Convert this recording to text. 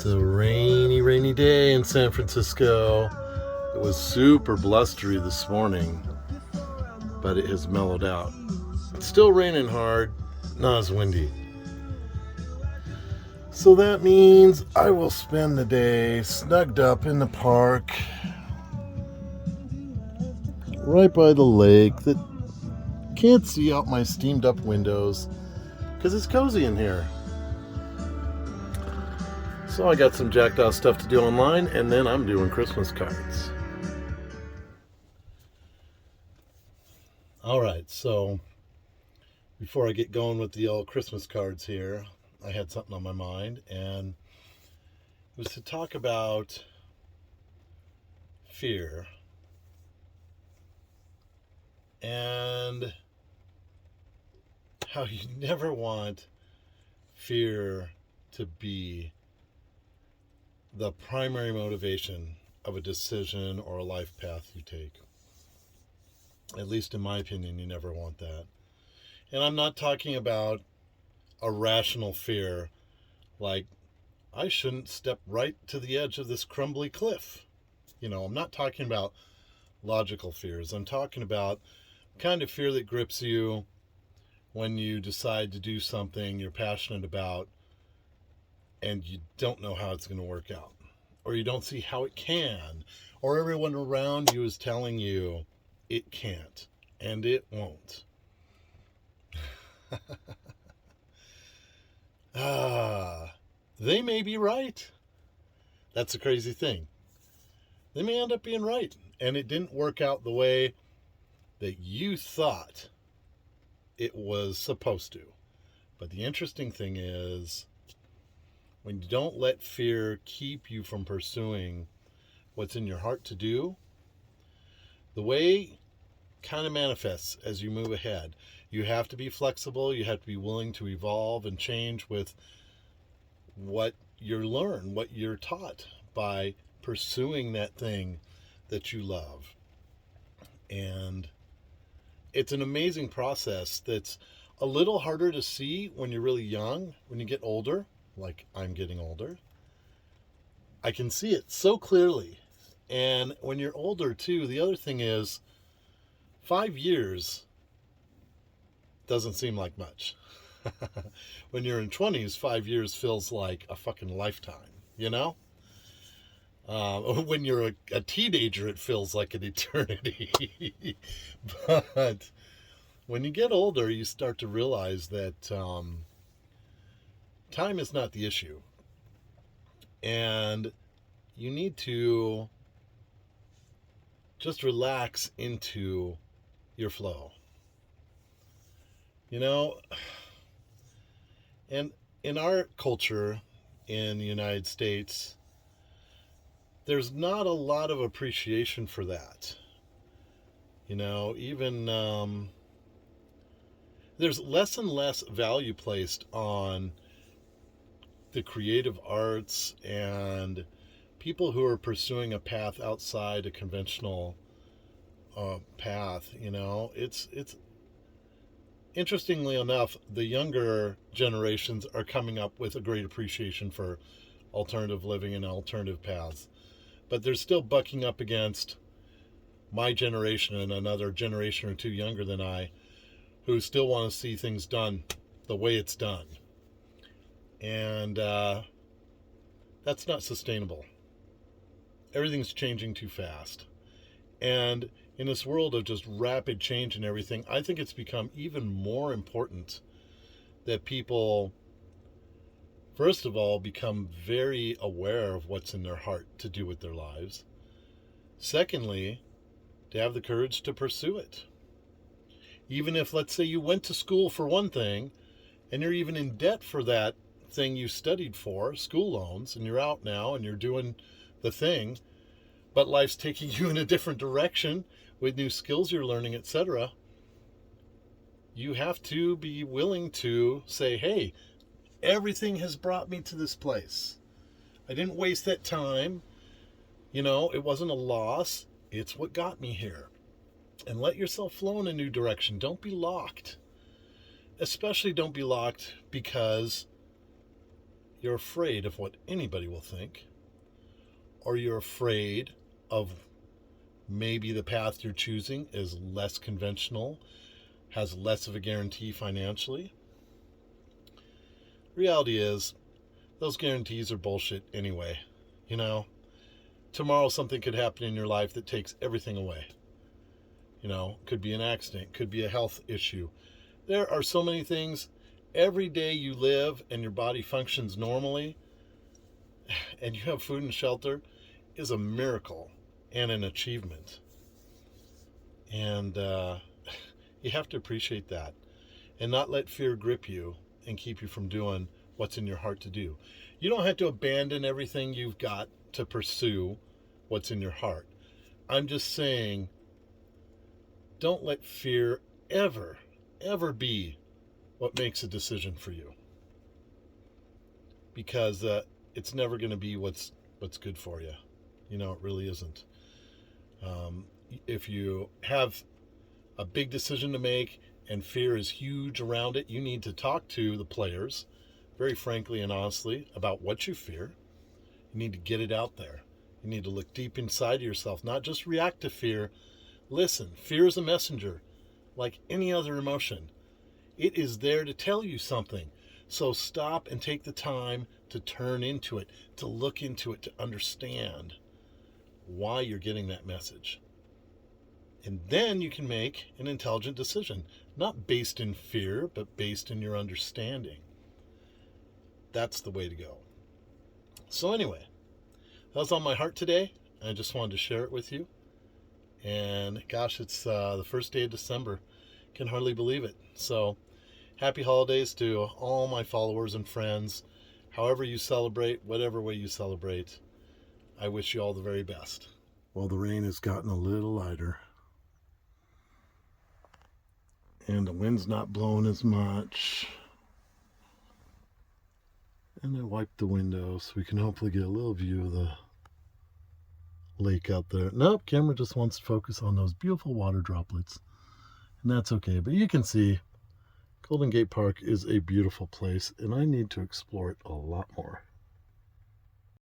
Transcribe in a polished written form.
It's a rainy day in San Francisco. It was super blustery this morning, but it has mellowed out. It's still raining hard, not as windy. So that means I will spend the day snugged up in the park, right by the lake that can't see out my steamed up windows because it's cozy in here. So I got some jackdaw stuff to do online, and then I'm doing Christmas cards. Alright, so before I get going with the old Christmas cards here, I had something on my mind, and it was to talk about fear and how you never want fear to be the primary motivation of a decision or a life path you take. At least in my opinion, you never want that. And I'm not talking about a rational fear like, I shouldn't step right to the edge of this crumbly cliff. I'm not talking about logical fears. I'm talking about the kind of fear that grips you when you decide to do something you're passionate about and you don't know how it's going to work out, or you don't see how it can, or everyone around you is telling you it can't and it won't. They may be right. That's the crazy thing. They may end up being right, and it didn't work out the way that you thought it was supposed to. But the interesting thing is, when you don't let fear keep you from pursuing what's in your heart to do, the way kind of manifests as you move ahead. You have to be flexible. You have to be willing to evolve and change with what you learn, what you're taught by pursuing that thing that you love. And it's an amazing process that's a little harder to see when you're really young. When you get older, like I'm getting older, I can see it so clearly. And when you're older too, the other thing is 5 years doesn't seem like much. When you're in 20s, 5 years feels like a fucking lifetime, when you're a teenager, it feels like an eternity. But when you get older, you start to realize that time is not the issue. And you need to just relax into your flow. And in our culture in the United States, there's not a lot of appreciation for that. Even there's less and less value placed on the creative arts and people who are pursuing a path outside a conventional path. It's interestingly enough, the younger generations are coming up with a great appreciation for alternative living and alternative paths. But they're still bucking up against my generation and another generation or two younger than I, who still want to see things done the way it's done. And that's not sustainable. Everything's changing too fast. And in this world of just rapid change and everything, I think it's become even more important that people, first of all, become very aware of what's in their heart to do with their lives. Secondly, to have the courage to pursue it. Even if, let's say, you went to school for one thing, and you're even in debt for that thing you studied for, school loans, and you're out now and you're doing the thing, but life's taking you in a different direction with new skills you're learning, etc. You have to be willing to say, hey, everything has brought me to this place. I didn't waste that time. It wasn't a loss. It's what got me here. And let yourself flow in a new direction. Don't be locked. Especially don't be locked because You're afraid of what anybody will think, or you're afraid of maybe the path you're choosing is less conventional, has less of a guarantee financially. Reality is, those guarantees are bullshit anyway. You know, tomorrow something could happen in your life that takes everything away. You know, could be an accident, could be a health issue. There are so many things. Every day you live and your body functions normally and you have food and shelter is a miracle and an achievement. And you have to appreciate that and not let fear grip you and keep you from doing what's in your heart to do. You don't have to abandon everything you've got to pursue what's in your heart. I'm just saying, don't let fear ever be what makes a decision for you. Because it's never going to be what's good for you. You know, it really isn't. If you have a big decision to make and fear is huge around it, you need to talk to the players very frankly and honestly about what you fear. You need to get it out there. You need to look deep inside of yourself, not just react to fear. Listen, fear is a messenger, like any other emotion. It is there to tell you something. So stop and take the time to turn into it, to look into it, to understand why you're getting that message. And then you can make an intelligent decision, not based in fear, but based in your understanding. That's the way to go. So anyway, that was on my heart today. I just wanted to share it with you. And gosh, it's the first day of December. Can hardly believe it. So happy holidays to all my followers and friends. However you celebrate, whatever way you celebrate, I wish you all the very best. Well, the rain has gotten a little lighter. And the wind's not blowing as much. And I wiped the window so we can hopefully get a little view of the lake out there. Nope, camera just wants to focus on those beautiful water droplets. And that's okay. But you can see Golden Gate Park is a beautiful place, and I need to explore it a lot more.